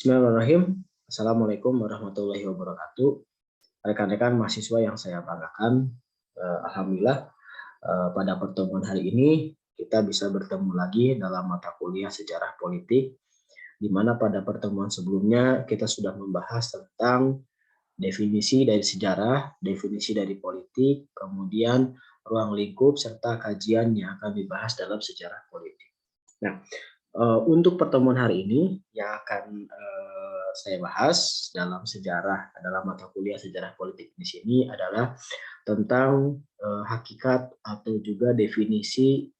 Bismillahirrahmanirrahim. Assalamualaikum warahmatullahi wabarakatuh. Rekan-rekan mahasiswa yang saya banggakan, alhamdulillah pada pertemuan hari ini kita bisa bertemu lagi dalam mata kuliah sejarah politik, di mana pada pertemuan sebelumnya kita sudah membahas tentang definisi dari sejarah, definisi dari politik, kemudian ruang lingkup serta kajian yang akan dibahas dalam sejarah politik. Nah, untuk pertemuan hari ini yang akan saya bahas dalam mata kuliah sejarah politik di sini adalah tentang hakikat atau juga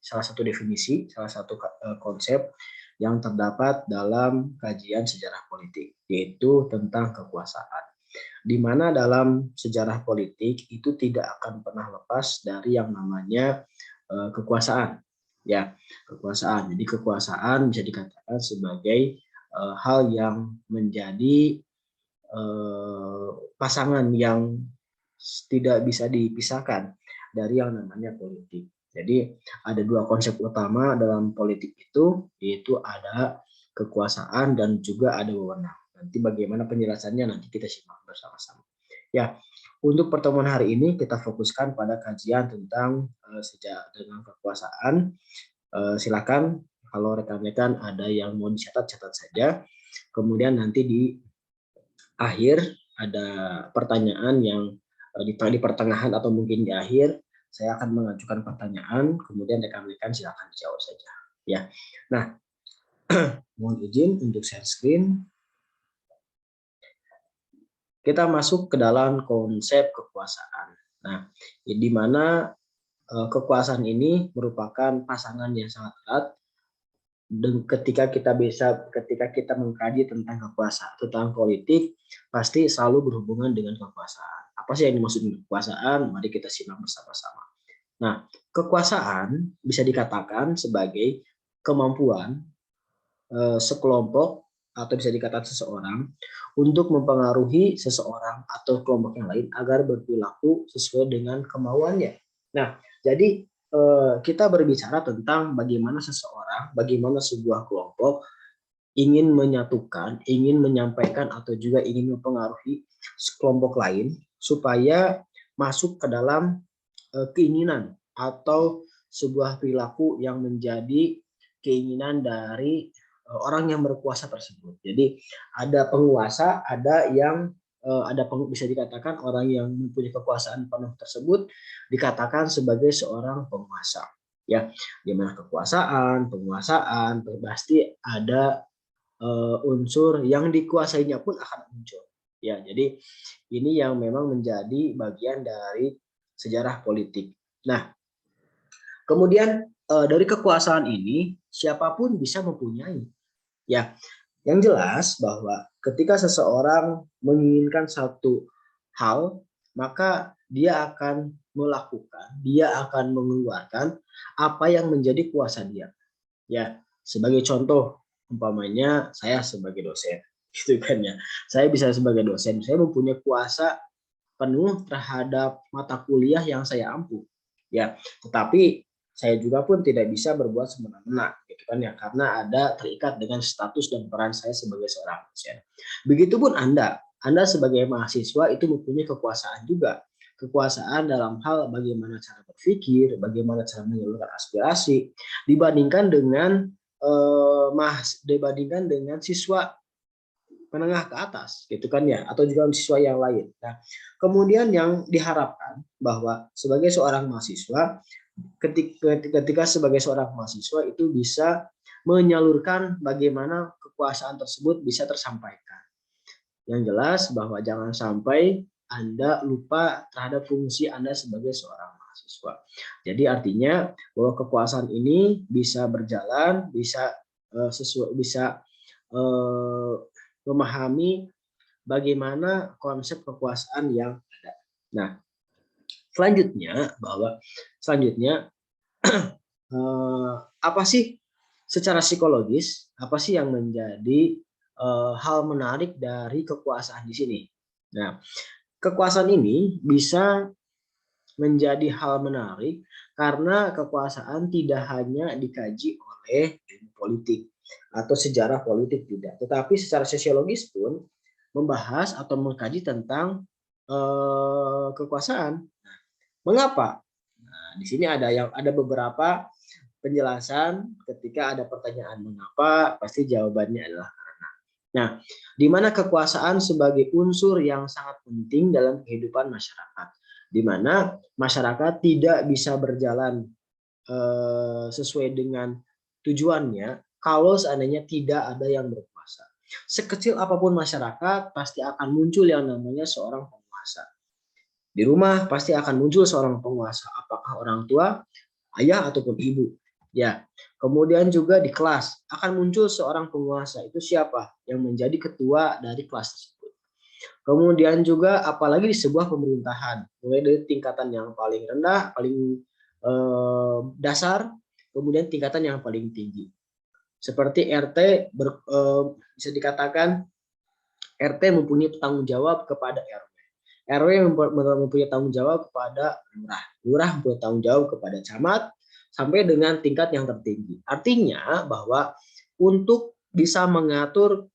salah satu konsep yang terdapat dalam kajian sejarah politik, yaitu tentang kekuasaan. Di mana dalam sejarah politik itu tidak akan pernah lepas dari yang namanya kekuasaan. Ya, kekuasaan. Jadi kekuasaan bisa dikatakan sebagai hal yang menjadi pasangan yang tidak bisa dipisahkan dari yang namanya politik. Jadi ada dua konsep utama dalam politik itu, yaitu ada kekuasaan dan juga ada wewenang. Nanti bagaimana penjelasannya nanti kita simak bersama-sama. Ya, untuk pertemuan hari ini kita fokuskan pada kajian tentang dengan kekuasaan. Silakan kalau rekan-rekan ada yang mau dicatat, catat saja. Kemudian nanti di akhir ada pertanyaan yang di pertengahan atau mungkin di akhir saya akan mengajukan pertanyaan, kemudian rekan-rekan silakan dijawab saja. Ya, nah mohon izin untuk share screen. Kita masuk ke dalam konsep kekuasaan. Nah, di mana kekuasaan ini merupakan pasangan yang sangat erat. Dan ketika kita mengkaji tentang kekuasaan, tentang politik, pasti selalu berhubungan dengan kekuasaan. Apa sih yang dimaksud dengan kekuasaan? Mari kita simak bersama-sama. Nah, kekuasaan bisa dikatakan sebagai kemampuan sekelompok atau bisa dikatakan seseorang untuk mempengaruhi seseorang atau kelompok yang lain agar berperilaku sesuai dengan kemauannya. Nah, jadi kita berbicara tentang bagaimana sebuah kelompok ingin menyatukan, ingin menyampaikan atau juga ingin mempengaruhi kelompok lain supaya masuk ke dalam keinginan atau sebuah perilaku yang menjadi keinginan dari orang yang berkuasa tersebut. Jadi ada penguasa, bisa dikatakan orang yang mempunyai kekuasaan penuh tersebut dikatakan sebagai seorang penguasa. Ya, di mana penguasaan pasti ada unsur yang dikuasainya pun akan muncul. Ya, jadi ini yang memang menjadi bagian dari sejarah politik. Nah, kemudian dari kekuasaan ini siapapun bisa mempunyai. Ya, yang jelas bahwa ketika seseorang menginginkan satu hal, maka dia akan mengeluarkan apa yang menjadi kuasa dia. Ya, sebagai contoh, umpamanya saya sebagai dosen, gitu kan ya. Saya bisa sebagai dosen, saya mempunyai kuasa penuh terhadap mata kuliah yang saya ampu. Ya, tetapi saya juga pun tidak bisa berbuat semena-mena, gitu kan ya, karena ada terikat dengan status dan peran saya sebagai seorang dosen. Begitupun Anda sebagai mahasiswa itu mempunyai kekuasaan juga. Kekuasaan dalam hal bagaimana cara berpikir, bagaimana cara menyalurkan aspirasi, dibandingkan dengan siswa menengah ke atas, gitu kan ya, atau juga siswa yang lain. Nah, kemudian yang diharapkan bahwa sebagai seorang mahasiswa, ketika sebagai seorang mahasiswa itu bisa menyalurkan bagaimana kekuasaan tersebut bisa tersampaikan. Yang jelas bahwa jangan sampai Anda lupa terhadap fungsi Anda sebagai seorang mahasiswa. Jadi artinya bahwa kekuasaan ini bisa berjalan, bisa memahami bagaimana konsep kekuasaan yang ada. Nah, selanjutnya apa sih secara psikologis, apa sih yang menjadi hal menarik dari kekuasaan di sini? Nah, kekuasaan ini bisa menjadi hal menarik karena kekuasaan tidak hanya dikaji oleh ilmu politik, atau sejarah politik tidak. Tetapi secara sosiologis pun membahas atau mengkaji tentang kekuasaan. Mengapa? Nah, di sini ada beberapa penjelasan ketika ada pertanyaan mengapa, pasti jawabannya adalah karena. Nah, di mana kekuasaan sebagai unsur yang sangat penting dalam kehidupan masyarakat, di mana masyarakat tidak bisa berjalan sesuai dengan tujuannya kalau seandainya tidak ada yang berkuasa. Sekecil apapun masyarakat, pasti akan muncul yang namanya seorang penguasa. Di rumah pasti akan muncul seorang penguasa, apakah orang tua, ayah ataupun ibu. Ya, kemudian juga di kelas akan muncul seorang penguasa. Itu siapa? Yang menjadi ketua dari kelas tersebut. Kemudian juga apalagi di sebuah pemerintahan, mulai dari tingkatan yang paling rendah, paling dasar, kemudian tingkatan yang paling tinggi. Seperti RT bisa dikatakan RT mempunyai tanggung jawab kepada RW. RW mempunyai tanggung jawab kepada lurah. Lurah mempunyai tanggung jawab kepada camat, sampai dengan tingkat yang tertinggi. Artinya bahwa untuk bisa mengatur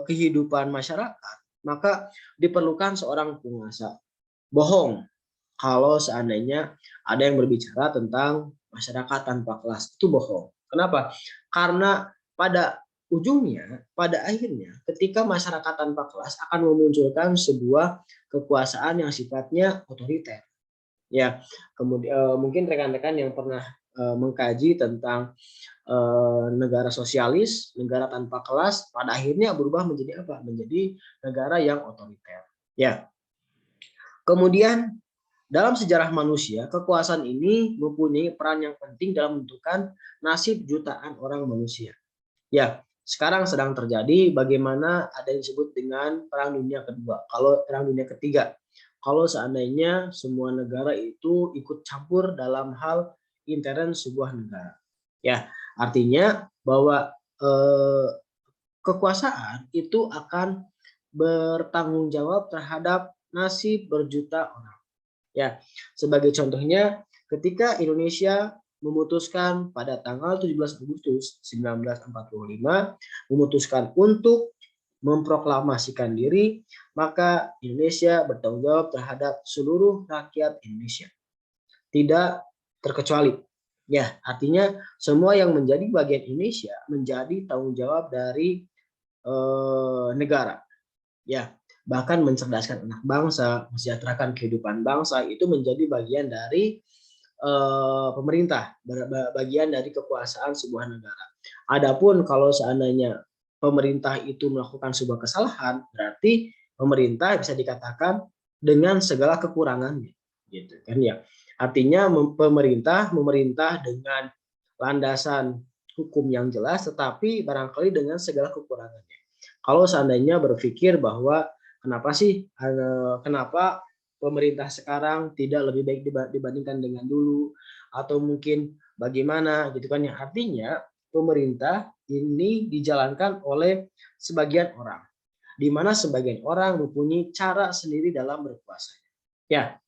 kehidupan masyarakat, maka diperlukan seorang penguasa. Bohong kalau seandainya ada yang berbicara tentang masyarakat tanpa kelas. Itu bohong. Kenapa? Karena pada ujungnya, pada akhirnya, ketika masyarakat tanpa kelas akan memunculkan sebuah kekuasaan yang sifatnya otoriter. Ya, kemudian mungkin rekan-rekan yang pernah mengkaji tentang negara sosialis, negara tanpa kelas, pada akhirnya berubah menjadi apa? Menjadi negara yang otoriter. Ya. Kemudian dalam sejarah manusia, kekuasaan ini mempunyai peran yang penting dalam menentukan nasib jutaan orang manusia. Ya, sekarang sedang terjadi bagaimana ada yang disebut dengan Perang Dunia Kedua. Kalau Perang Dunia Ketiga, kalau seandainya semua negara itu ikut campur dalam hal intern sebuah negara. Ya, artinya bahwa kekuasaan itu akan bertanggung jawab terhadap nasib berjuta orang. Ya, sebagai contohnya ketika Indonesia memutuskan pada tanggal 17 Agustus 1945 memutuskan untuk memproklamasikan diri, maka Indonesia bertanggung jawab terhadap seluruh rakyat Indonesia. Tidak terkecuali. Ya, artinya semua yang menjadi bagian Indonesia menjadi tanggung jawab dari negara. Ya, bahkan mencerdaskan anak bangsa, mensejahterakan kehidupan bangsa itu menjadi bagian dari pemerintah, bagian dari kekuasaan sebuah negara. Adapun kalau seandainya pemerintah itu melakukan sebuah kesalahan, berarti pemerintah bisa dikatakan dengan segala kekurangannya, gitu kan ya. Artinya memerintah dengan landasan hukum yang jelas, tetapi barangkali dengan segala kekurangannya. Kalau seandainya berpikir bahwa kenapa pemerintah sekarang tidak lebih baik dibandingkan dengan dulu, atau mungkin bagaimana gitu kan ya, artinya pemerintah ini dijalankan oleh sebagian orang, di mana sebagian orang mempunyai cara sendiri dalam berkuasa. Ya,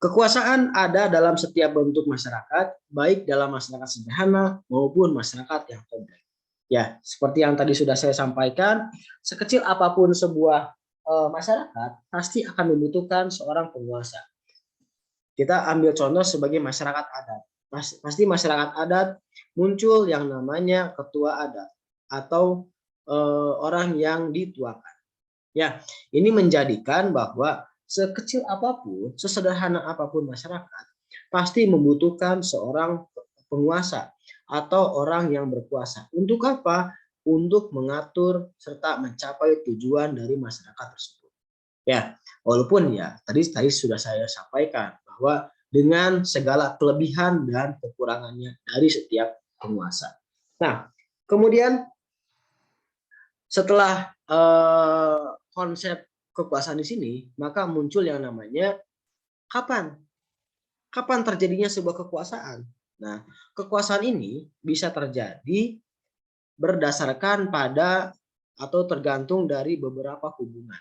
kekuasaan ada dalam setiap bentuk masyarakat, baik dalam masyarakat sederhana maupun masyarakat yang kompleks. Ya, seperti yang tadi sudah saya sampaikan, sekecil apapun sebuah masyarakat pasti akan membutuhkan seorang penguasa. Kita ambil contoh sebagai masyarakat adat. Pasti masyarakat adat muncul yang namanya ketua adat atau orang yang dituakan. Ya, ini menjadikan bahwa sekecil apapun, sesederhana apapun masyarakat, pasti membutuhkan seorang penguasa atau orang yang berkuasa. Untuk apa? Untuk mengatur serta mencapai tujuan dari masyarakat tersebut. Ya, walaupun ya tadi sudah saya sampaikan bahwa dengan segala kelebihan dan kekurangannya dari setiap penguasa. Nah, kemudian setelah konsep kekuasaan di sini, maka muncul yang namanya kapan terjadinya sebuah kekuasaan. Nah, kekuasaan ini bisa terjadi berdasarkan pada atau tergantung dari beberapa hubungan.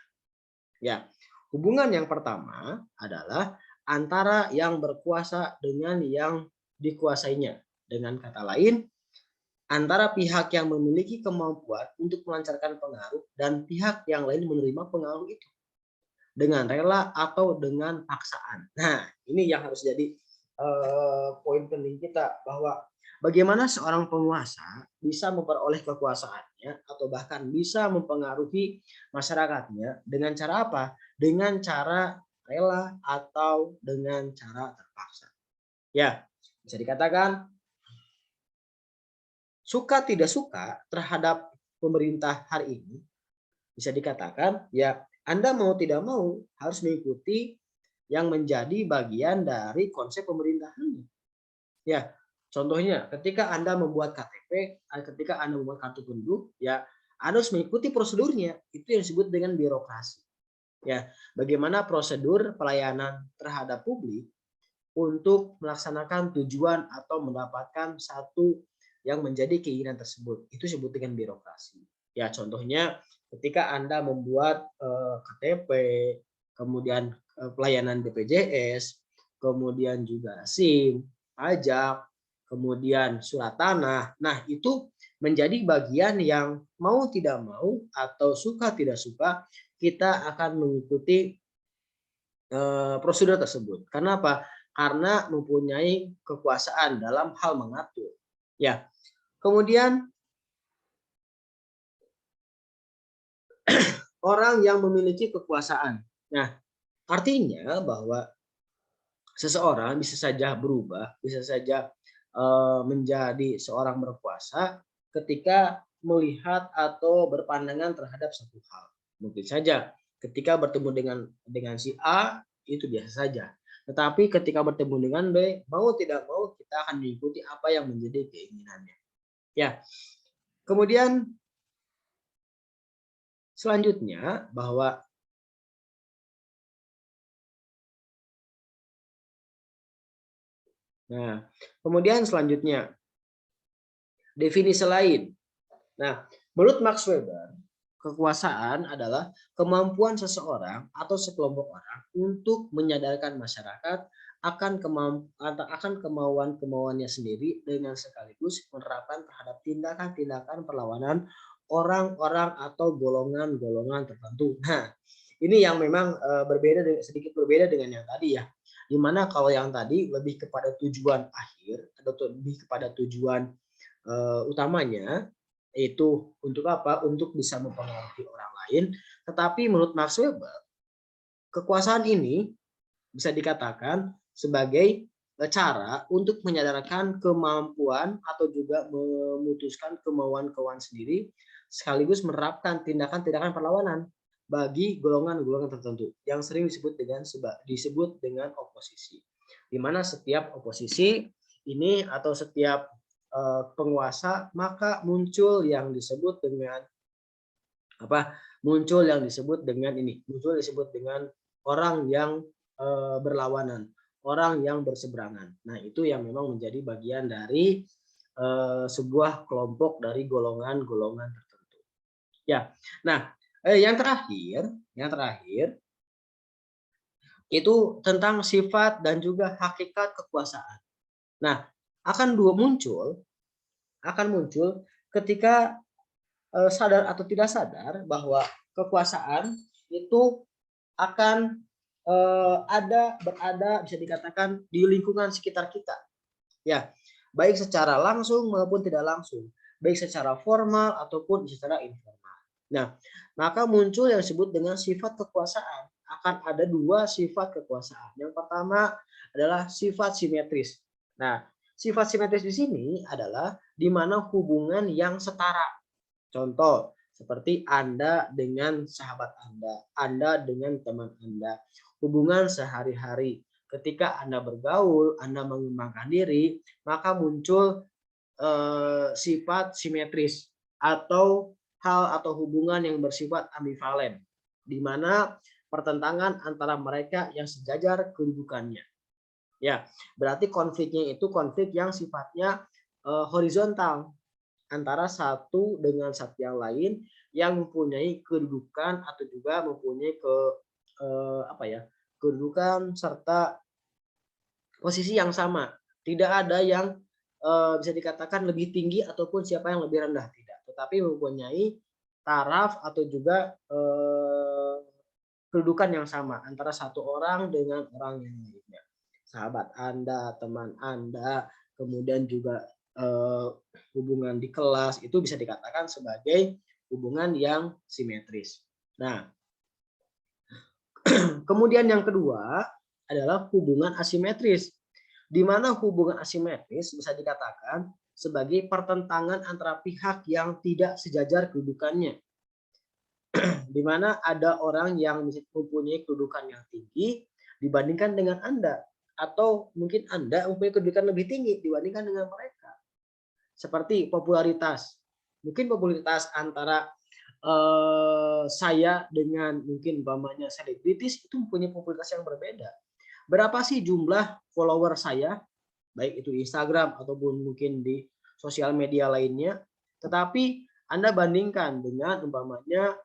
Ya, hubungan yang pertama adalah antara yang berkuasa dengan yang dikuasainya. Dengan kata lain, antara pihak yang memiliki kemampuan untuk melancarkan pengaruh dan pihak yang lain menerima pengaruh itu dengan rela atau dengan paksaan. Nah, ini yang harus jadi poin penting kita, bahwa bagaimana seorang penguasa bisa memperoleh kekuasaannya atau bahkan bisa mempengaruhi masyarakatnya dengan cara apa? Dengan cara rela atau dengan cara terpaksa. Ya, bisa dikatakan suka tidak suka terhadap pemerintah hari ini, bisa dikatakan ya Anda mau tidak mau harus mengikuti yang menjadi bagian dari konsep pemerintahan. Ya, contohnya ketika Anda membuat KTP, ketika Anda membuat kartu penduduk, ya Anda harus mengikuti prosedurnya. Itu yang disebut dengan birokrasi. Ya, bagaimana prosedur pelayanan terhadap publik untuk melaksanakan tujuan atau mendapatkan satu yang menjadi keinginan tersebut. Itu disebut dengan birokrasi. Ya, contohnya ketika Anda membuat KTP, kemudian pelayanan BPJS, kemudian juga SIM, pajak, kemudian surat tanah. Nah, itu menjadi bagian yang mau tidak mau atau suka tidak suka kita akan mengikuti prosedur tersebut. Karena apa? Karena mempunyai kekuasaan dalam hal mengatur. Ya. Kemudian orang yang memiliki kekuasaan. Nah, artinya bahwa seseorang bisa saja berubah, bisa saja menjadi seorang berkuasa ketika melihat atau berpandangan terhadap satu hal. Mungkin saja ketika bertemu dengan si A itu biasa saja. Tetapi ketika bertemu dengan B, mau tidak mau kita akan mengikuti apa yang menjadi keinginannya. Ya. Kemudian selanjutnya bahwa kemudian selanjutnya definisi lain. Nah, menurut Max Weber, kekuasaan adalah kemampuan seseorang atau sekelompok orang untuk menyadarkan masyarakat akan kemauan-kemauannya sendiri dengan sekaligus menerapkan terhadap tindakan-tindakan perlawanan orang-orang atau golongan-golongan tertentu. Nah, ini yang memang sedikit berbeda dengan yang tadi ya. Dimana kalau yang tadi lebih kepada tujuan akhir atau lebih kepada tujuan utamanya itu untuk apa? Untuk bisa mempengaruhi orang lain. Tetapi menurut Max Weber, kekuasaan ini bisa dikatakan sebagai cara untuk menyadarkan kemampuan atau juga memutuskan kemauan-kemauan sendiri sekaligus menerapkan tindakan-tindakan perlawanan bagi golongan-golongan tertentu yang sering disebut dengan oposisi. Di mana setiap oposisi ini atau setiap penguasa maka muncul yang disebut dengan apa? Muncul yang disebut dengan orang yang berlawanan, orang yang berseberangan. Nah, itu yang memang menjadi bagian dari sebuah kelompok dari golongan-golongan tertentu. Ya. Nah, yang terakhir itu tentang sifat dan juga hakikat kekuasaan. Nah, akan muncul ketika sadar atau tidak sadar bahwa kekuasaan itu akan berada bisa dikatakan di lingkungan sekitar kita. Ya, baik secara langsung maupun tidak langsung, baik secara formal ataupun secara informal. Nah, maka muncul yang disebut dengan sifat kekuasaan. Akan ada dua sifat kekuasaan. Yang pertama adalah sifat simetris. Nah, sifat simetris di sini adalah di mana hubungan yang setara. Contoh, seperti Anda dengan sahabat Anda dengan teman Anda. Hubungan sehari-hari. Ketika Anda bergaul, Anda mengembangkan diri, maka muncul sifat simetris atau hal atau hubungan yang bersifat ambivalen, di mana pertentangan antara mereka yang sejajar kedudukannya. Ya, berarti konfliknya itu konflik yang sifatnya horizontal antara satu dengan satu yang lain yang mempunyai kedudukan atau juga mempunyai kedudukan serta posisi yang sama. Tidak ada yang bisa dikatakan lebih tinggi ataupun siapa yang lebih rendah, tidak. Tetapi mempunyai taraf atau juga kedudukan yang sama antara satu orang dengan orang yang lainnya. Sahabat Anda, teman Anda, kemudian juga hubungan di kelas itu bisa dikatakan sebagai hubungan yang simetris. Nah, kemudian yang kedua adalah hubungan asimetris, di mana hubungan asimetris bisa dikatakan sebagai pertentangan antara pihak yang tidak sejajar kedudukannya, di mana ada orang yang mempunyai kedudukan yang tinggi dibandingkan dengan Anda, atau mungkin Anda mempunyai kedudukan lebih tinggi dibandingkan dengan mereka. Seperti popularitas. Mungkin popularitas antara saya dengan mungkin umpamanya selebritis itu mempunyai popularitas yang berbeda. Berapa sih jumlah follower saya, baik itu Instagram ataupun mungkin di sosial media lainnya, tetapi Anda bandingkan dengan umpamanya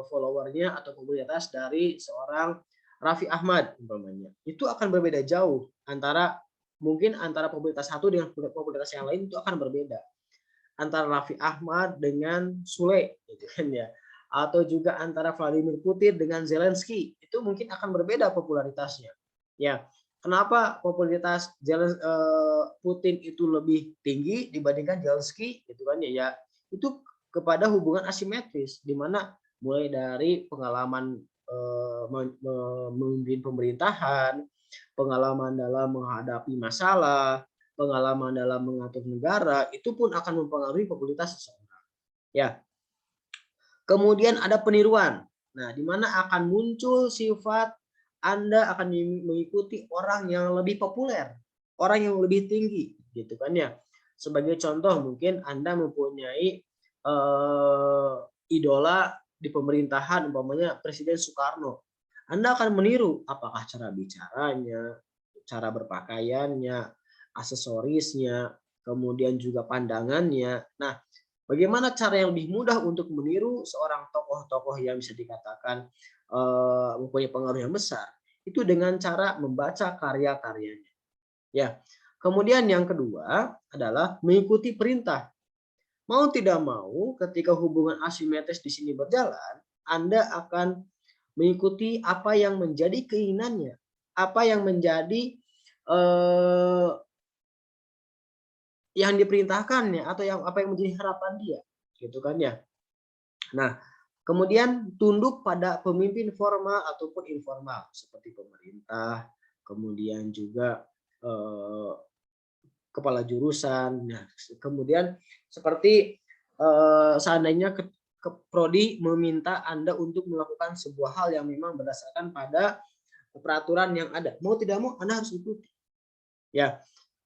followernya atau popularitas dari seorang Raffi Ahmad umpamanya. Itu akan berbeda jauh antara mungkin antara popularitas satu dengan popularitas yang lain itu akan berbeda. Antara Raffi Ahmad dengan Sule gitu kan ya. Atau juga antara Vladimir Putin dengan Zelensky, itu mungkin akan berbeda popularitasnya. Ya, kenapa popularitas Putin itu lebih tinggi dibandingkan Zelensky gitu kan ya? Ya, itu kepada hubungan asimetris di mana mulai dari pengalaman memimpin pemerintahan, pengalaman dalam menghadapi masalah, pengalaman dalam mengatur negara, itu pun akan mempengaruhi popularitas seseorang. Ya. Kemudian ada peniruan. Nah, di mana akan muncul sifat Anda akan mengikuti orang yang lebih populer, orang yang lebih tinggi, gitu kan ya. Sebagai contoh, mungkin Anda mempunyai idola di pemerintahan, umpamanya Presiden Soekarno. Anda akan meniru apakah cara bicaranya, cara berpakaiannya, aksesorisnya, kemudian juga pandangannya. Nah, bagaimana cara yang lebih mudah untuk meniru seorang tokoh-tokoh yang bisa dikatakan mempunyai pengaruh yang besar? Itu dengan cara membaca karya-karyanya. Ya. Kemudian yang kedua adalah mengikuti perintah. Mau tidak mau, ketika hubungan asimetris di sini berjalan, Anda akan mengikuti apa yang menjadi keinginannya, apa yang menjadi yang diperintahkannya atau yang apa yang menjadi harapan dia, gitu kan ya. Nah, kemudian tunduk pada pemimpin formal ataupun informal seperti pemerintah, kemudian juga kepala jurusan. Nah, kemudian seperti seandainya prodi meminta Anda untuk melakukan sebuah hal yang memang berdasarkan pada peraturan yang ada, mau tidak mau Anda harus ikuti. Ya.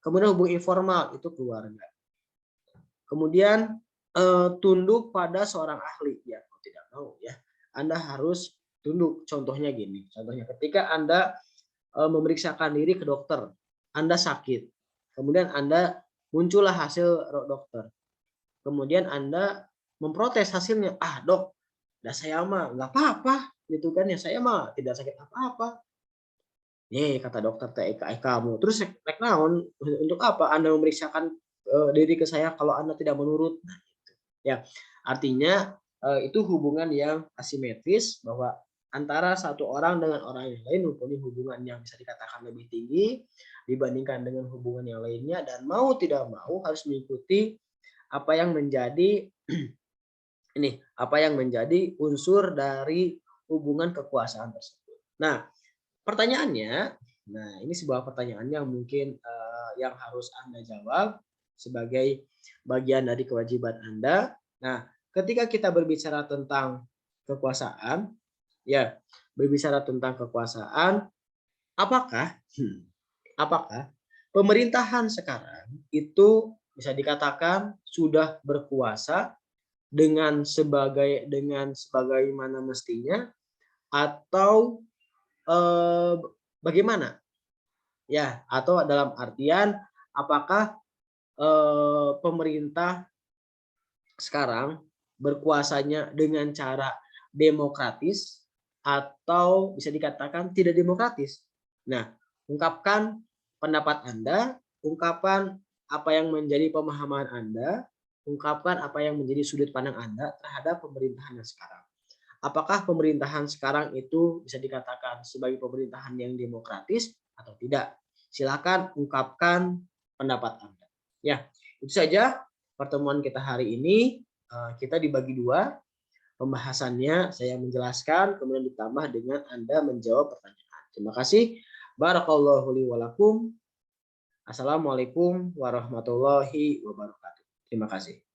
Kemudian hubungan informal itu keluarga. Kemudian tunduk pada seorang ahli, ya mau tidak mau ya. Anda harus tunduk. Contohnya gini, contohnya ketika Anda memeriksakan diri ke dokter, Anda sakit, kemudian Anda muncullah hasil dokter, kemudian Anda memprotes hasilnya, dok, saya mah nggak apa-apa, gitu kan ya, saya mah tidak sakit apa-apa. Kata dokter teh kamu. Terus rek naon? Untuk apa Anda memeriksakan diri ke saya kalau Anda tidak menurut? Nah, gitu. Ya, artinya itu hubungan yang asimetris bahwa antara satu orang dengan orang yang lain mempunyai hubungan yang bisa dikatakan lebih tinggi dibandingkan dengan hubungan yang lainnya, dan mau tidak mau harus mengikuti apa yang menjadi apa yang menjadi unsur dari hubungan kekuasaan tersebut. Nah, pertanyaannya, nah ini sebuah pertanyaan yang mungkin yang harus Anda jawab sebagai bagian dari kewajiban Anda. Nah, ketika kita berbicara tentang kekuasaan, ya, berbicara tentang kekuasaan, apakah pemerintahan sekarang itu bisa dikatakan sudah berkuasa dengan sebagaimana mestinya, atau bagaimana? Ya, atau dalam artian apakah pemerintah sekarang berkuasanya dengan cara demokratis atau bisa dikatakan tidak demokratis? Nah, ungkapkan pendapat Anda, ungkapkan apa yang menjadi pemahaman Anda, ungkapkan apa yang menjadi sudut pandang Anda terhadap pemerintahan yang sekarang. Apakah pemerintahan sekarang itu bisa dikatakan sebagai pemerintahan yang demokratis atau tidak? Silakan ungkapkan pendapat Anda. Ya, itu saja pertemuan kita hari ini. Kita dibagi dua pembahasannya, saya menjelaskan kemudian ditambah dengan Anda menjawab pertanyaan. Terima kasih. Barakallahu li wa lakum. Assalamualaikum warahmatullahi wabarakatuh. Terima kasih.